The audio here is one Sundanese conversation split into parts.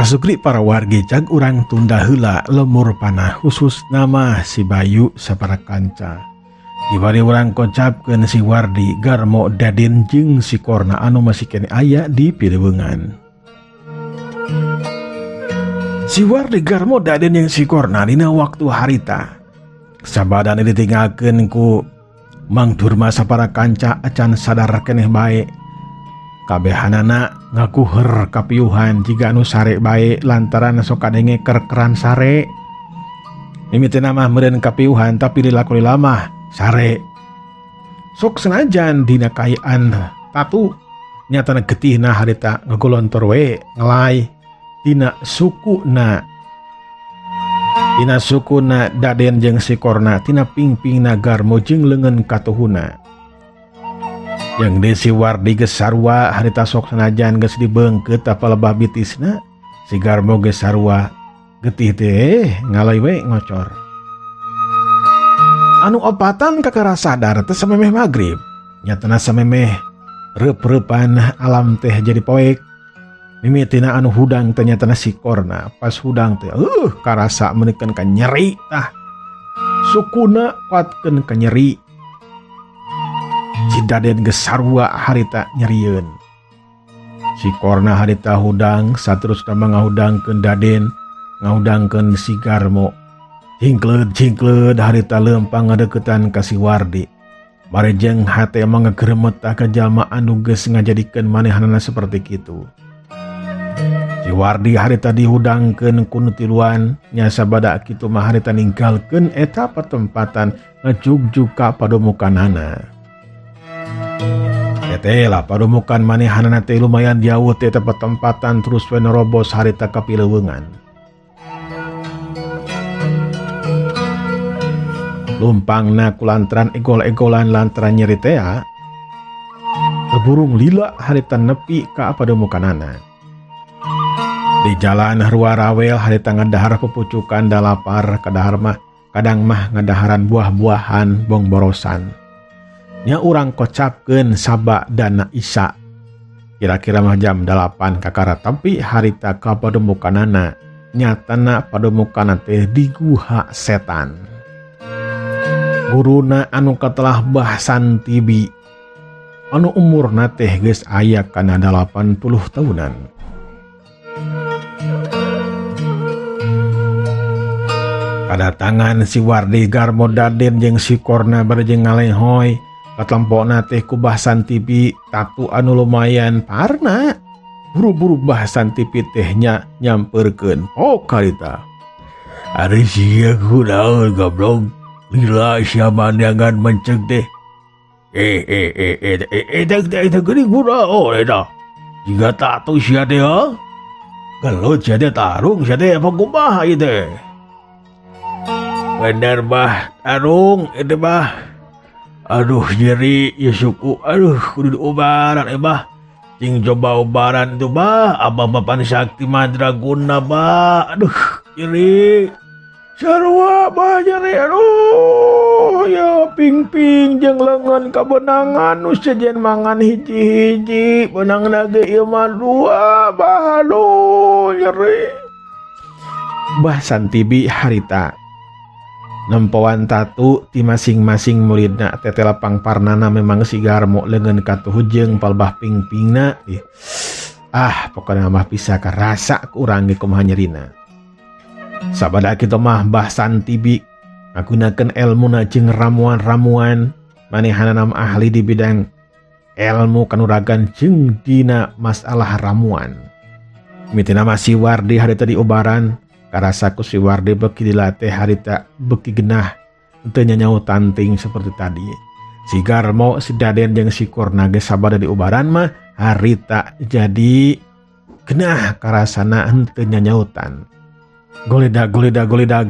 Pasukri para wargi jag urang tunda heula lemur panah khusus nama si Bayu sapara kanca. Dibari urang kocapkeun si Wardi Garmo Daden jeung si Korna anu masih kene aya di Pileuweungan. Si Wardi Garmo Daden jeung si Korna dina waktu harita sabadana ditinggalkeun ku Mang Durma sapara kanca acan sadar keneh bae. Kabehanana ngakuher kapiuhan jika anu sare bae lantaran sok kadenge kerkeran sare. Mimiti nama meureun kapiuhan tapi dilaku lama sare. Sok senajan dina kayaan tatu nyatana getihna harita ngagolontor we ngelai dina sukuna. Dina sukuna Daden jeung si Korna tina pingpingna Garmo jeung leungeun katuhuna. Yang desi Wardi geus sarua harita sok sanajan geus dibeungkeut apa lebah bitisna si Garmo geus sarua getih teh ngalai we ngocor. Anu opatan kakara sadar teh samemeh magrib nyatana samemeh reup-reupan alam teh jadi poek. Mimitina anu hudang teh nyatana si Korna pas hudang teh karasa menikeun ka nyeri tah sukuna kuatkeun ka nyeri. Si Daden geus sarua harita nyerieun. Si Korna harita hudang saterusna ngahudangkeun Daden ngahudangkeun si Garmo. Cingkleud harita leumpang ngadeuketan ka si Wardi. Barejeng hate emang ngagremet ka jalma anu geus ngajadikeun manehanana seperti kitu. Si Wardi harita dihudangkeun ku nu tiluan nya sabada kitu mah harita ninggalkeun eta patempatan ngajug-jug ka padomukanana. Lah padomukan manehanana teh lumayan jauh teh patempatan terus we nerobos harita ka Pileuweungan. Lumpangna kulantaran egol-egolan lantaran nyeri teh burung lila harita nepi ka padomukanana. Di jalan harua rawel harita ngadahar pepucukan da lapar kadang mah ngadaharan buah-buahan bong borosan. Nya urang kocapkeun Sabak dana Isya. Kira-kira mah jam 8 kakara tapi harita ka padomukanana nyatana padomukana teh di guha setan. Guruna anu katelah Bah Santibi anu umurna teh geus aya kana 80 tahunan. Kadatangan si Wardi Garmo Daden jeung si Korna barejeng ngalehoy katlampona teh ku Bah Santibi tatu anu lumayan parna. Buru-buru Bah Santibi tehnya nyamperkeun karita. Ari sia kunaon goblok lila siaman jangan menceg deh. Eta geuning kunaon eta? Jiga tatu sia teh gelut sia teh tarung sia teh apa kumaha ieu teh? Bener bah tarung itu bah. Aduh nyeri ya suku. Aduh kudu diobaran bah. Cing coba obaran itu bah. Abah Papan Sakti Mandraguna bah. Aduh nyeri. Sarua bah nyeri. Aduh ya ping-ping jeung leungeun kabenangan nu sejen mangan hiji-hiji. Benang nage ieu mah dua bah. Aduh nyeri. Bah Santibi harita nempoan tatu ti masing-masing mulidna tete lapang parnana memang si Garmo leungeun katuh jeung palbah pingpingna pokona mah bisa karasa ku urang ge kumaha nyerina. Sabada kitu mah Bah Santibi ngagunakeun elmuna jeung ramuan-ramuan manehanana ahli di bidang ilmu kanuragan jeung dina masalah ramuan. Mitina mah si Wardi harita diobaran karasa ku si Wardi beki dilatih harita beki genah teu nyanyau tanting seperti tadi. Si Garmo, si Daden jeung si Korna ge sabada diobaran mah harita jadi genah karasana henteu nyanyautan. Goledag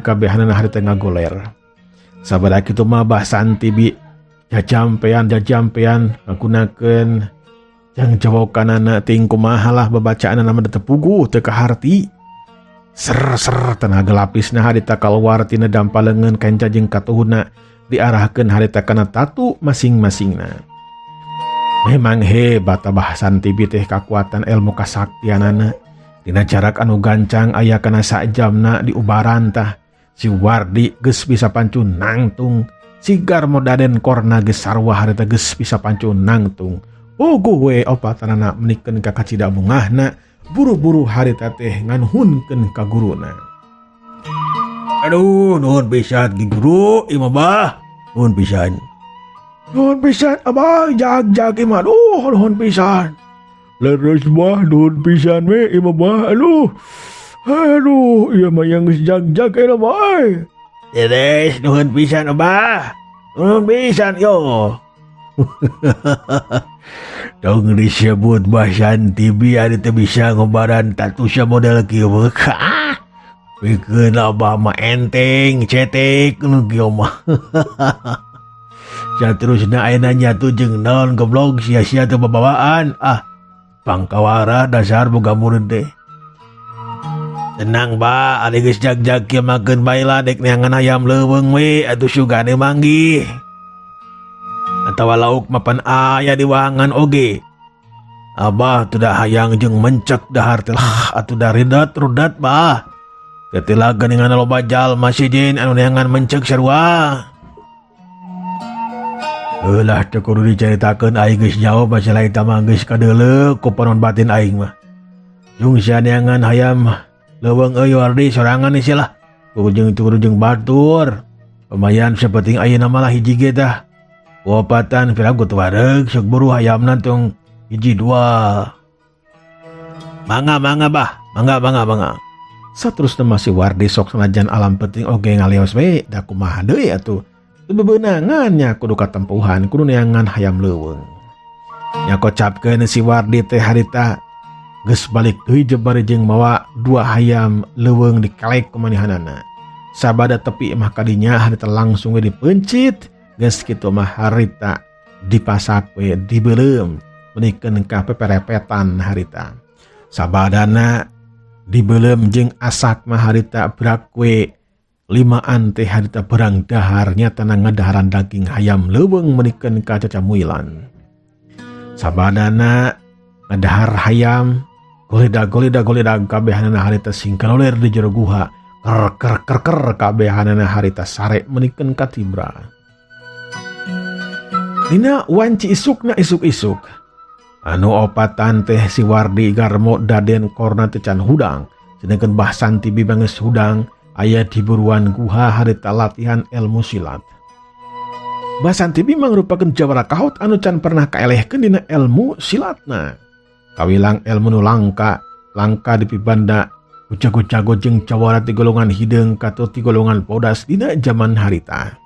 kabehanana harita ngagoler. Sabada kitu mah Bah Santibi jajampean ngagunakeun jang jawokanana ting kumaha lah babacaanana mah teu puguh teu kaharti. Ser tenaga lapisna harita kaluar tina dampaleungeun kanca jeung katuhuna diarahkeun harita kana tatu masing-masingna. Memang hebat Bah Santibi teh kakuatan ilmu kasaktianana Dina jarak anu gancang aya kana sajamna di ubaran tah si Wardi geus bisa pancun nangtung, si Garmodaden korna geus sarua harita geus bisa pancun nangtung. Puguh we opatanana menikeun ka kacida bungahna, buru-buru harita teh nganhunkeun ka guruna. Aduh, nuhun pisan ki guru, imah bah. Nuhun pisan. Nuhun pisan abah, jag imah. Aduh, nuhun pisan. Leres bah, nuhun pisan we imah bah. Aduh, iya mah yang geus jag eta bah. Leres, nuhun pisan abah. Nuhun pisan yo. Dong disebut Bah Santi biar itu bisa ngobaran tatusya model kieu mah. Pikeun abah mah enteng, cetek nu kieu mah. Saterusna ayeuna nyatu jeung naon goblok sia-sia teu babawaan. Pangkawara dasar boga murid teh. Tenang ba, ari geus jag-jag kieu makeun bae dek neangan ayam leuweung we atuh sugane manggih. Atawa lauk mapan aya di wahangan oge. Abah teu da hayang jeung mencek dahar teh lah atuh da rudat bah. Ketilagan dengan loba jalma sieun anu neangan mencek sarua. Eulah teu kudu dicaritakeun aing geus nyaho masalah eta mah geus kadeuleu ku panon batin aing mah. Jung sia neangan hayam leuweung euy Wardi sorangan isi lah. Kudu jeung batur. Lumayan sapenting ayeuna mah hiji ge tah. Wopatan piragut wareg sok buru hayamna tong hiji dua. Mangga bah, mangga. Saterusna masih Wardi sok sanajan alam penting oge ngaleos we da kumaha deui atuh. Teu bebeunangan nya kudu katempuhan kudu neangan hayam leuweung. Nya kocapkeun si Wardi teh harita geus balik deui jebari jeung mawa dua hayam leuweung dikelek ku manihanana. Sabada tepi mah kadinya harita langsung we dipencit. Geus kitu mah harita dipasak we dibeuleum menikeun ka peperepetan harita. Sabadana dibeuleum jeung asak mah harita berak we limaan teh harita berang dahar nyatana ngadaharan daging hayam leuweung menikeun ka cacamuilan. Sabadana ngadahar hayam goleda kabehanana harita singkaloler di jero guha ker kabehanana harita sare menikeun ka tibra. Dina wanci isuk anu opatan teh si Wardi Garmodaden korna teu can hudang sedangkeun Bah Santi bibangeus hudang aya di buruan guha harita latihan ilmu silat. Bah Santi mangrupakeun jawara kahot anu can pernah kaelehkeun dina ilmu silatna. Kawilang ilmu nu langka di pibanda jago-jago jeung jawara ti golongan hideung katur ti golongan podas dina zaman harita.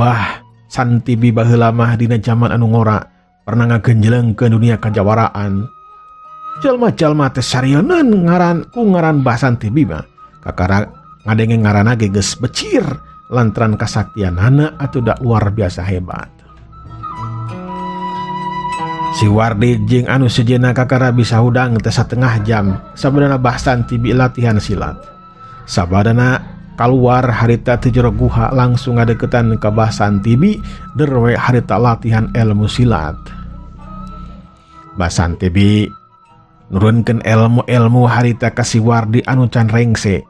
Bah Santi baheula mah dina zaman anu ngora pernah ngagenjleung ke dunia kajawaraan. Jalma-jalma teh sarieun ngaran Bah Santi mah kakara ngadenge ngaranna ge geus becir lantaran kasaktianana atuh da luar biasa hebat. Si Wardi jeung anu sejenna kakara bisa hudang teh satengah jam sabadana Bah Santi latihan silat. Sabadana kaluar harita ti jero guha langsung ngadeukeutan ka Bah Santi derwe harita latihan ilmu silat. Bah Santi nurunkeun ilmu harita ka si Wardi anu can rengse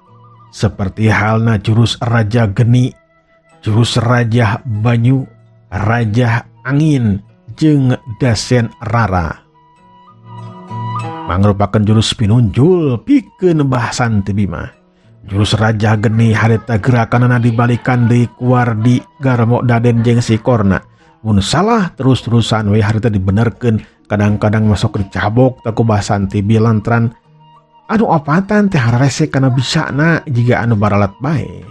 seperti halna jurus Raja Geni, jurus Raja Banyu, Raja Angin jeung Dasen Rara. Mangrupakeun jurus pinunjul pikeun Bah Santi mah. Jurus Raja Geni harita gerakanana dibalikan deui ku Wardi Garmodaden jeung si korna. Mun salah terus-terusan we harita dibenerkeun, kadang-kadang masuk dicabok ku Bah Santi lantaran anu opatan teh hararese kana bisana jiga anu baralat bae.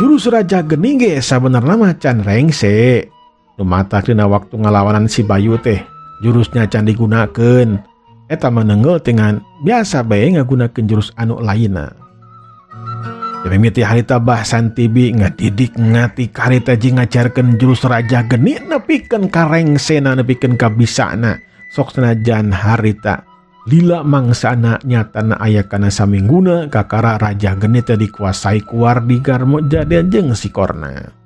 Jurus Raja Geni ge sabenerna mah can rengse. Lumatak dina waktu ngalawanan si Bayu teh jurusnya can digunakeun. Eta menenggel dengan biasa bae ngagunakeun jurus anu lainna. Mimiti harita Bah Santi ngadidik ngati harita jeung ngajarkeun jurus Raja Geni nepikeun ka rengsena nepikeun ka bisana. Sok sanajan harita lila mangsana nyatana aya kana samingguna kakara Raja Geni teh dikuasai ku Wardi Garmodaden jeung si korna.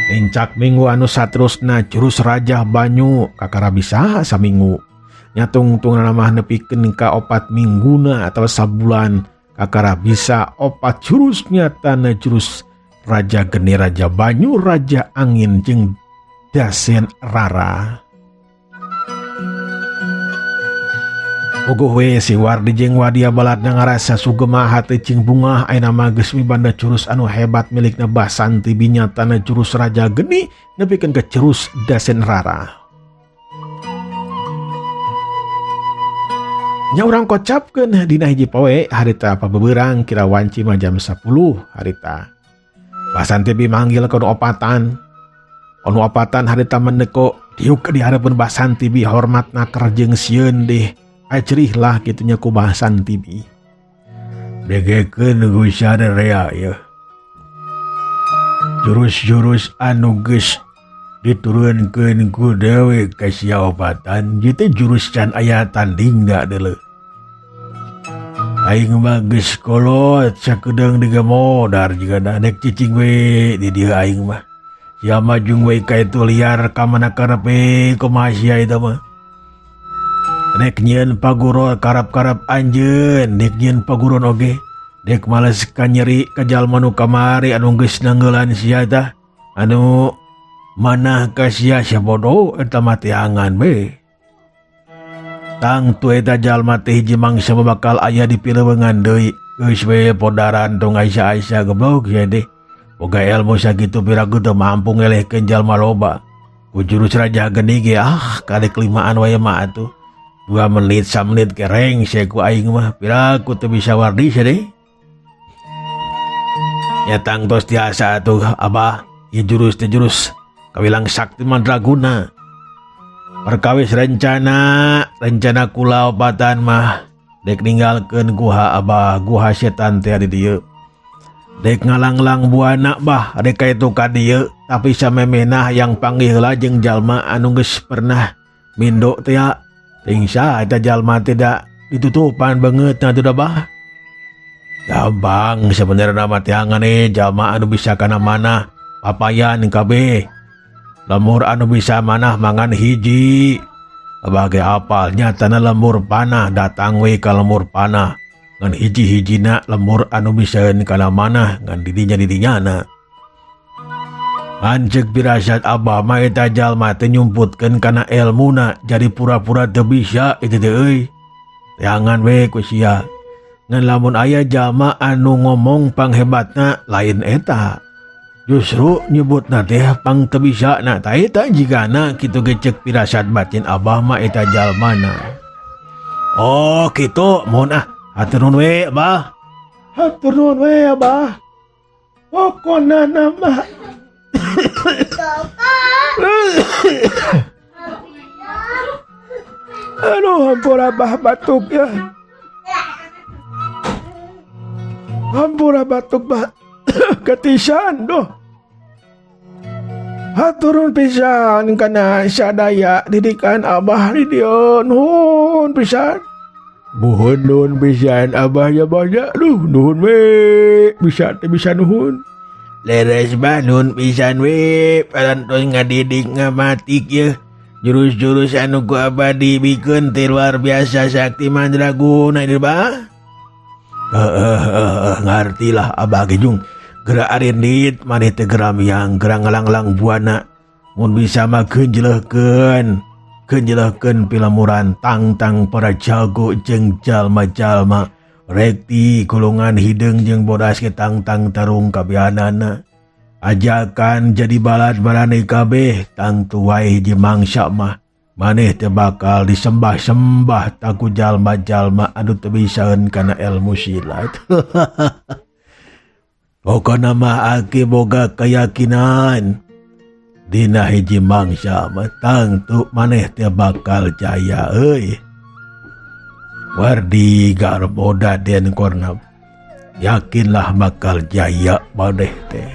Lincak minggu anu saterusna jurus Raja Banyu kakara bisa saminggu. nya tungtung mah nepikeun ka 4 mingguna atau sabulan kakara bisa 4 jurus nyatana jurus Raja Geni, Raja Banyu, Raja Angin jeung Dasen Rara. Uguh we si Wardi jeung Wadia baladna ngarasa sugema hate cing bungah ayeuna mah geus mibanda jurus anu hebat milikna Bah Santi binyatana jurus Raja Geni nepikeun ke jurus Dasen Rara. Nya urang kocapkeun dina hiji poe harita pabebeurang kira wanci mah jam 10 harita. Bah Santi bi manggil ka opatan. Anu opatan harita mendeko diuk di harapan Bah Santi bi hormatna kerjeng sieun deh. Acerih lah gitunya ku Bah Santi bi. Degekeun geus sadarea ya. Jurus-jurus anu geus diturunkeun ku dewe ka sia opatan jitu jurus can aya tandingna deuleu. Aing mah geus kolot sakedeung digamodar jiga nek cicing we di dieu aing mah. Sia majung we ka itu liar ka mana karepe kumaha sia eta mah. Nek nyieun paguro karap-karap anjeun, nek nyieun paguron oge, dek males ka nyeri ka jalma nu kamari anu geus nanggelan sia tah. Anu manah ka sia bodoh eta mah teangan we. Tang tu eta jalma teh hiji mangsa bakal aya di pileuweungan deui. Geus we podaran tong Aisyah goblok ya deh. Boga ilmu sakitu piragu teu mampu ngelehkeun jalma loba. Ku jurus Raja Geni ge kadek 5an wae mah atuh. 2 menit 3 menit kereng sia ku aing mah piraku teu bisa wardi sia deh. Ya tang tos tiasa atuh abah, ieu jurus teh jurus kawilang sakti mandraguna. Perkawis rencana kula opatan mah dek ninggalkeun guha abah, guha setan teh di dieu. Dek ngalanglang buana bah dek ka itu ka dieu tapi samemenah yang panggih heula jeung jalma anu geus pernah mindo teh tingsa eta jalma tidak ditutupan banget na tuh bah. Gampang sebenarnya mah teangan jalma anu bisa kana manah papayan kabeh. Lemur anu bisa manah mangan hiji. Sebagai apal nyatana lemur panah datang we ka lemur panah. Ngan hiji-hijina lemur anu bisa kana manah ngan didinya-didinyana. Anjek birasat abah mah eta jalma teh nyumputkeun kana elmuna jadi pura-pura teu bisa itu teh euy. Teangan we ku sia. Ngan lamun aya jalma anu ngomong panghebatna lain eta. Justru nyebutna teh pang teu bisana tah eta jigana kitu ge ceuk pirasat batin abah mah eta jalmana. Oh kitu mohon hatur nuhun we abah. Hatur nuhun we abah. Pokona nama aduh hampur abah batuk ya. Hampur batuk bah ketisan doh. Haturun pisan kana sadaya didikan abah di dieu nuhun pisan. Mohon nuhun pisan abah ya banyak duh nuhun we bisa nuhun. Leres banun pisan we parantos ngadidik ngamatik ya. Jurus-jurus anu ku abah dibikeun teh luar biasa sakti mandraguna ieu bah. Ngartilah abah ge jung. Gerak arindit maneh teh geramiang gerang ngalanglang buana. Mun bisa mah keunjelehkeun pilamuran tang-tang para jago jeung jalma-jalma. Rekti golongan hideung jeung bodas ke tang-tang tarung kabehanana. Ajakan jadi balad barane kabeh tang tuai hiji mangsa mah maneh teh bakal disembah-sembah taku jalma-jalma anu teu bisaeun kana ilmu silat. Pokona mah ake boga keyakinan dina hiji mangsa mah tangtu maneh teh bakal jaya euy. Wardi garboda den korna yakinlah bakal jaya maneh teh.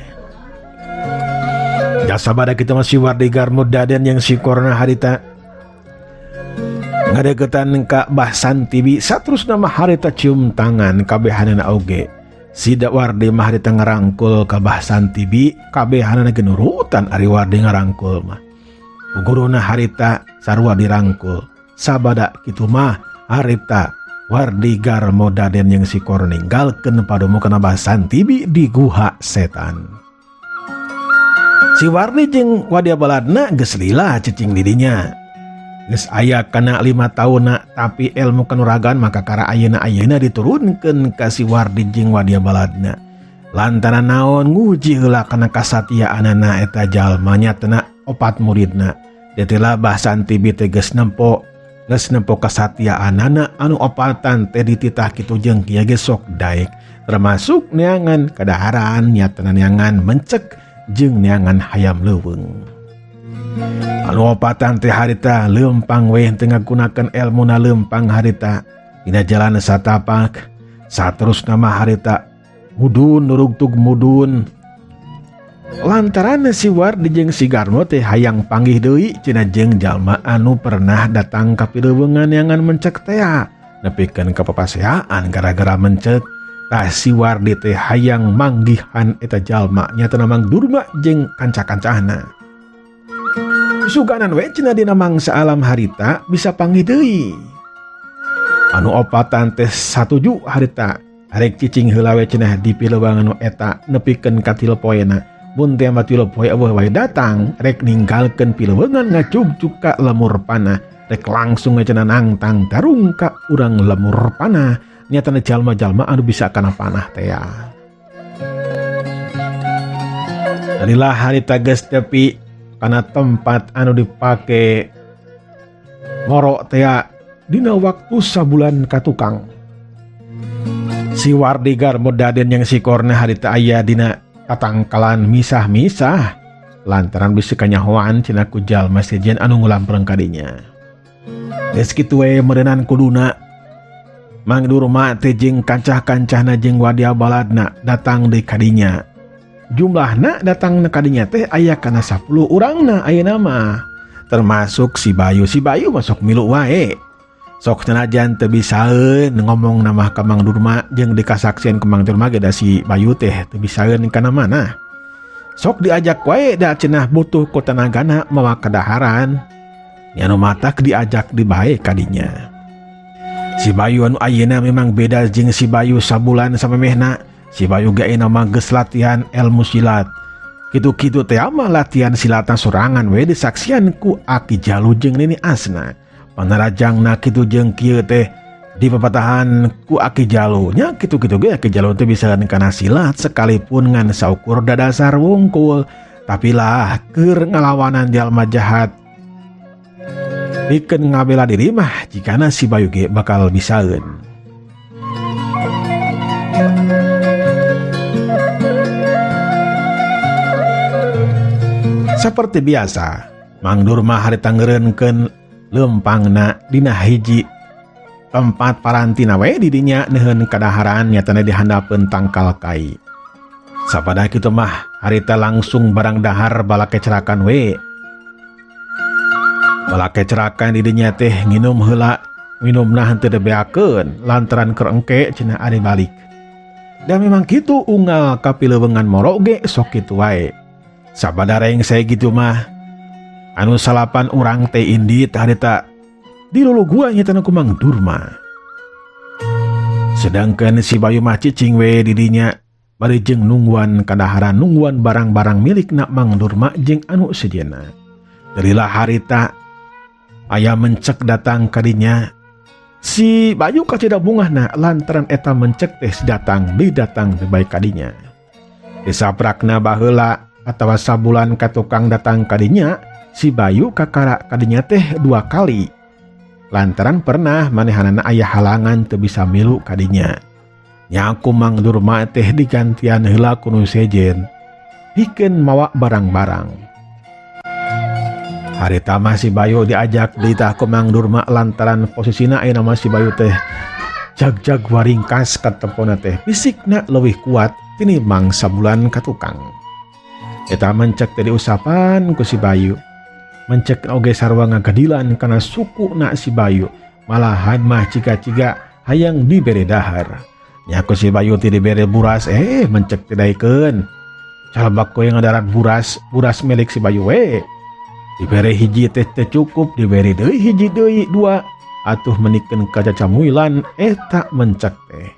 Jasa pada kita masih Wardi garboda den yang si korna harita ngadegetan ka Bah Santi bi saterusna mah harita cium tangan kabehanana oge. Sida Wardi mah harita ngarangkul ka Bah Santi bi kabehanana ge nurutan ari Wardi ngarangkul mah. Guruna harita sarua dirangkul. sabada kitu mah harita Wardigar Modaden yang sikor ninggalkeun padomo kana bahasan tibi di guha setan. Si Wardi jeung wadia baladna geus lila cicing didinya. Geus aya kana 5 tahunna tapi ilmu kanuragan maka kara ayeuna diturunkeun ka si Wardi jeung wadia baladna. Lantaran naon nguji heula kana kasatiaanana eta jalma nyatana 4 muridna. Detela bahasan tibi teh geus nempo kasatiaanana anu 4 teh dititah kitu jeung kieu ge sok daek termasuk neangan kadaharan nyatana neangan mencek jeung neangan hayam leuweung. Anu 4 teh harita leumpang we teu ngagunakeun elmuna leumpang harita dina jalan satapak saterusna mah harita mudun nurugtug mudun. Lantaran si Wardi jeung si Garmo teh hayang panggih deui cenah jeung jalma anu pernah datang ka pileuweungan neangan mencek teh nepikeun ka papaseaan gara-gara mencek. Tah si Wardi teh hayang manggihan eta jalma nyatana Mang Durma jeung kanca-kancana. Suganan we cenah dina mangsa alam harita bisa panggih deui. Anu 4 teh satuju harita arek cicing heula we cenah di pileuweungan eta nepikeun ka 3 poena. Mun teh mah 3 poe eueuh wae datang rek ninggalkeun pileuweungan ngacugcug ka lemur panah rek langsung cenah nangtang tarung ka urang lemur panah nyatana jalma-jalma anu bisa kana panah teh. Dalilah harita geus tepi kana tempat anu dipake ngoro teh dina waktu sabulan ka tukang. Si Wardigar Modaden yang sikorna harita aya dina katangkalan misah-misah lantaran bisa kanyahoan cenah ku jalma sejen anu ngulampreng kadinya. Geus kitu we meureunnan kuduna Mang Durma teh jeung kancah-kancahna jeung wadia baladna datang deui kadinya. Jumlahna datang kadinya teh aya kana 10 urangna ayeuna mah termasuk si Bayu masuk milu wae. Sok senajan teu bisaeun ngomong nama ka Mang Durma jeung dikasaksieun ku Mang Durma ge da si Bayu teh teu bisaeun kana mana. Sok diajak wae da cenah butuh ku tenagana mawa kadaharan. Nya nu matak diajak di bae kadinya. Si Bayu anu ayeuna memang beda jeung si Bayu sabulan samemehna. Si Bayu ge ayeuna mah geus latihan ilmu silat. Kitu-kitu teh mah latihan silatna sorangan we disaksian ku Aki Jalu jeung Nini Asna. Panarajangna kitu jeung kieu teh dipapatahan ku Aki Jalu nya kitu-kitu ge Aki Jalu teh bisa kana silat sekalipun ngan saukur dadasar wungkul tapi lah keur ngalawanan jalma jahat pikeun ngabela diri mah jikana si Bayu ge bakal bisaeun. Seperti biasa Mang Durma harita ngeureunkeun leumpangna dina hiji tempat parantina we didinya neuheun kadaharan nyatana dihandapeun tangkal kai. Sapada kitu mah harita langsung barang dahar bala kecerakan we. Bala kecerakan didinya teh nginum heula minumna henteu debeakeun lantaran keur engke cenah ari balik. Dan memang kitu unggal ka pileuweungan moro ge sok kitu wae. Sabada reng saya gitu mah anu 8 urang teh indit harita di lulu gua nyatana ku Mang Durma. Sedangkan si Bayu mah cicing we didinya bari jeung nungguan kadaharan nungguan barang-barang milikna Mang Durma jeung anu sejenna. Darilah harita aya mencek datang kadinya. Si Bayu kacida bungahna lantaran eta mencek teh datang di baik kadinya. Disaprakna baheula atawa sabulan ka tukang datang kadinya. Si Bayu kakara kadinya teh 2 kali. Lantaran pernah manehanana aya halangan teu bisa milu kadinya. Nya ku Mang Durma teh digantian heula ku nu sejen. Pikeun mawa barang-barang. Harita mah si Bayu diajak ditah ku Mang Durma lantaran posisina ayeuna mah si Bayu teh jag-jag waringkas ka tempona teh fisikna leuwih kuat tinimbang sabulan ka tukang. Eta mencek teh diusapan ku si Bayu. Mencek oge sarua ngagadilan kana suku na si Bayu. Malahan mah ciga-ciga hayang dibere dahar. Nya ku si Bayu teh dibere buras mencek teh daekeun. Calabak koe ngadarat buras milik si Bayu we. Dibere hiji teh cukup, diberi deui hiji deui dua, atuh menikeun kaca camuilan eta mencek teh.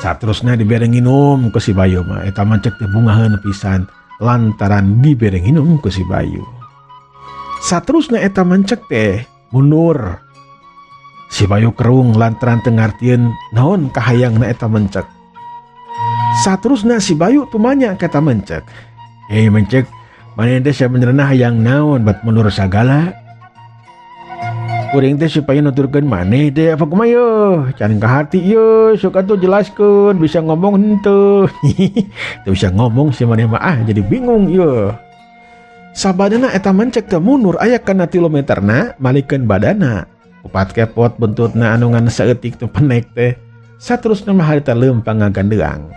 Saterusna dibere nginum ku si Bayu mah, eta mencek teh bungaheun pisan lantaran dibere nginum ku si Bayu. Saterusna eta mencek teh mundur. Si Bayu kerung lantaran teu ngartieun naon kahayangna eta mencek. Saterusna si Bayu tumanya ka eta mencek. Hei mencek, maneh teh sabenerna hayang naon bat mundur sagala? Kuring teh supaya nuturkeun maneh teh apa kumaha yeuh? Can ka hati yeuh, sok atuh jelaskeun, bisa ngomong henteu. Teu bisa ngomong si maneh mah jadi bingung yeuh. Sabadana eta mencek teh mundur aya kana 3 meterna malikeun badana. Upat kepot buntutna anu ngan saeutik teu penek teh. Saterusna mah harita leumpang ngagandeang.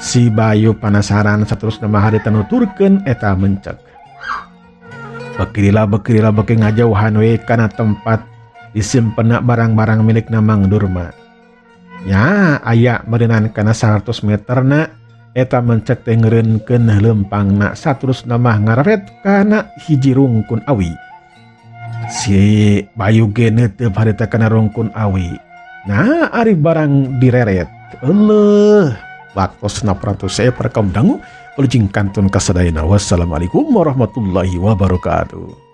Si Bayu penasaran saterusna mah harita nuturkeun eta mencek. Bekirila beki ngajauhan we kana tempat disimpenna barang-barang milikna Mang Durma. Nya aya meureunan kana 100 meterna eta mencek teh ngeureunkeun leumpangna saterusna mah ngareret kana hiji rungkun awi. Si Bayu ge neuteup harita kana rungkun awi. Nah ari barang direret. Waktosna prantos saya perekam dangu ulujing kantun kasadayana. Wassalamualaikum warahmatullahi wabarakatuh.